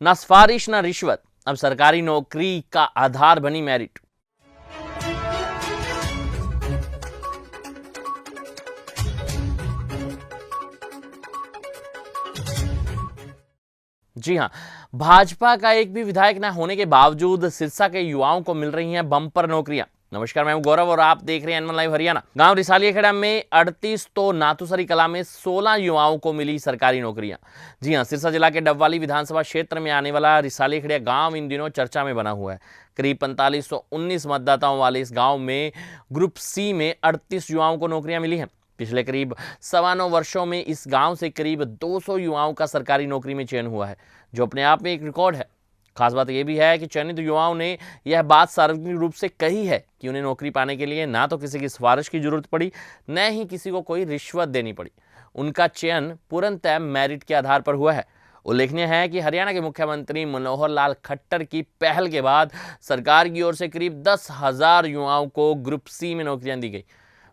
ना सिफारिश ना रिश्वत, अब सरकारी नौकरी का आधार बनी मेरिट। जी हां, भाजपा का एक भी विधायक न होने के बावजूद सिरसा के युवाओं को मिल रही हैं बम्पर नौकरियां। नमस्कार, मैं हूं गौरव और आप देख रहे हैं N1 लाइव हरियाणा। गांव रिसालिया खेड़ा में 38 तो नाथुसरी कला में 16 युवाओं को मिली सरकारी नौकरियां। जी हां, सिरसा जिला के डबवाली विधानसभा क्षेत्र में आने वाला रिसालिया खेड़ा गांव इन दिनों चर्चा में बना हुआ है। करीब 4519 मतदाताओं वाले इस गांव में ग्रुप सी में 38 युवाओं को नौकरियां मिली हैं। पिछले करीब 9.25 वर्षों में इस गांव से करीब 200 युवाओं का सरकारी नौकरी में चयन हुआ है, जो अपने आप में एक रिकॉर्ड है। खास बात यह भी है कि चयनित युवाओं ने यह बात सार्वजनिक रूप से कही है कि उन्हें नौकरी पाने के लिए ना तो किसी की सिफारिश की जरूरत पड़ी, न ही किसी को कोई रिश्वत देनी पड़ी। उनका चयन पूर्णतः मेरिट के आधार पर हुआ है। उल्लेखनीय है कि हरियाणा के मुख्यमंत्री मनोहर लाल खट्टर की पहल के बाद सरकार की ओर से करीब 10,000 युवाओं को ग्रुप सी में नौकरियां दी गई।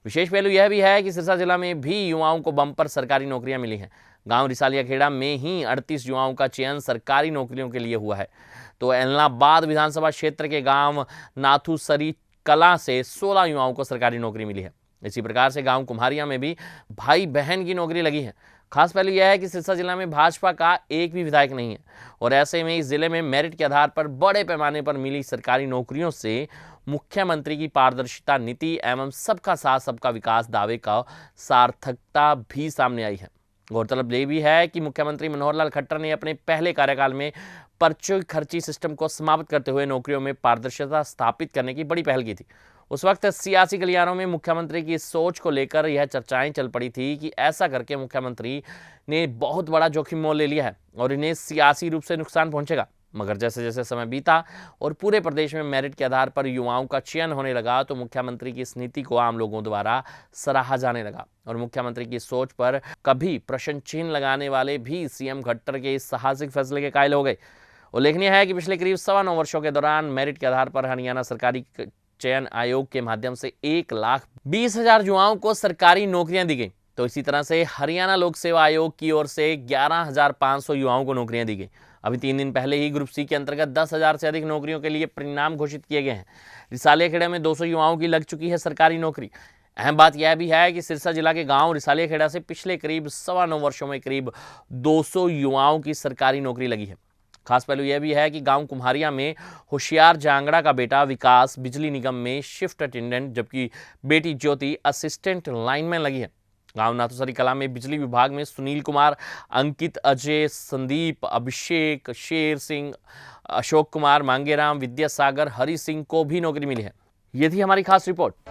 विशेष पहलू यह भी है कि सिरसा जिला में भी युवाओं को बम्पर सरकारी नौकरियां मिली हैं। गांव रिसालिया खेड़ा में ही 38 युवाओं का चयन सरकारी नौकरियों के लिए हुआ है, तो एलनाबाद विधानसभा क्षेत्र के गांव नाथुसरी कला से 16 युवाओं को सरकारी नौकरी मिली है। इसी प्रकार से गांव कुम्हारिया में भी भाई बहन की नौकरी लगी है। खास पहलू यह है कि सिरसा जिला में भाजपा का एक भी विधायक नहीं है और ऐसे में इस जिले में मेरिट के आधार पर बड़े पैमाने पर मिली सरकारी नौकरियों से मुख्यमंत्री की पारदर्शिता नीति एवं सबका साथ सबका विकास दावे का सार्थकता भी सामने आई है। गौरतलब ये भी है कि मुख्यमंत्री मनोहर लाल खट्टर ने अपने पहले कार्यकाल में पर्ची खर्ची सिस्टम को समाप्त करते हुए नौकरियों में पारदर्शिता स्थापित करने की बड़ी पहल की थी। उस वक्त सियासी गलियारों में मुख्यमंत्री की सोच को लेकर यह चर्चाएं चल पड़ी थी कि ऐसा करके मुख्यमंत्री ने बहुत बड़ा जोखिम मोल ले लिया है और इन्हें सियासी रूप से नुकसान पहुंचेगा। मगर जैसे जैसे समय बीता और पूरे प्रदेश में मेरिट के आधार पर युवाओं का चयन होने लगा, तो मुख्यमंत्री की इस नीति को आम लोगों द्वारा सराहा जाने लगा और मुख्यमंत्री की सोच पर कभी प्रश्न चिन्ह लगाने वाले भी सीएम खट्टर के इस साहसिक फैसले के कायल हो गए। उल्लेखनीय है कि पिछले करीब 9.25 वर्षों के दौरान मेरिट के आधार पर हरियाणा सरकारी चयन आयोग के माध्यम से 1,20,000 युवाओं को सरकारी नौकरियां दी गई। तो इसी तरह से हरियाणा लोक सेवा आयोग की ओर से 11,500 युवाओं को नौकरियां दी गई। अभी 3 दिन पहले ही ग्रुप सी के अंतर्गत 10,000 से अधिक नौकरियों के लिए परिणाम घोषित किए गए हैं। रिसालिया खेड़ा में 200 युवाओं की लग चुकी है सरकारी नौकरी। अहम बात यह भी है कि सिरसा जिला के गांव रिसालिया खेड़ा से पिछले करीब 9.25 वर्षों में करीब 200 युवाओं की सरकारी नौकरी लगी है। खास पहलू यह भी है कि गांव कुम्हारिया में होशियार जांगड़ा का बेटा विकास बिजली निगम में शिफ्ट अटेंडेंट, जबकि बेटी ज्योति असिस्टेंट लाइनमैन लगी है। गांव नाथुसरी कला में बिजली विभाग में सुनील कुमार, अंकित, अजय, संदीप, अभिषेक, शेर सिंह, अशोक कुमार, मांगेराम, विद्यासागर, हरि सिंह को भी नौकरी मिली है। ये थी हमारी खास रिपोर्ट।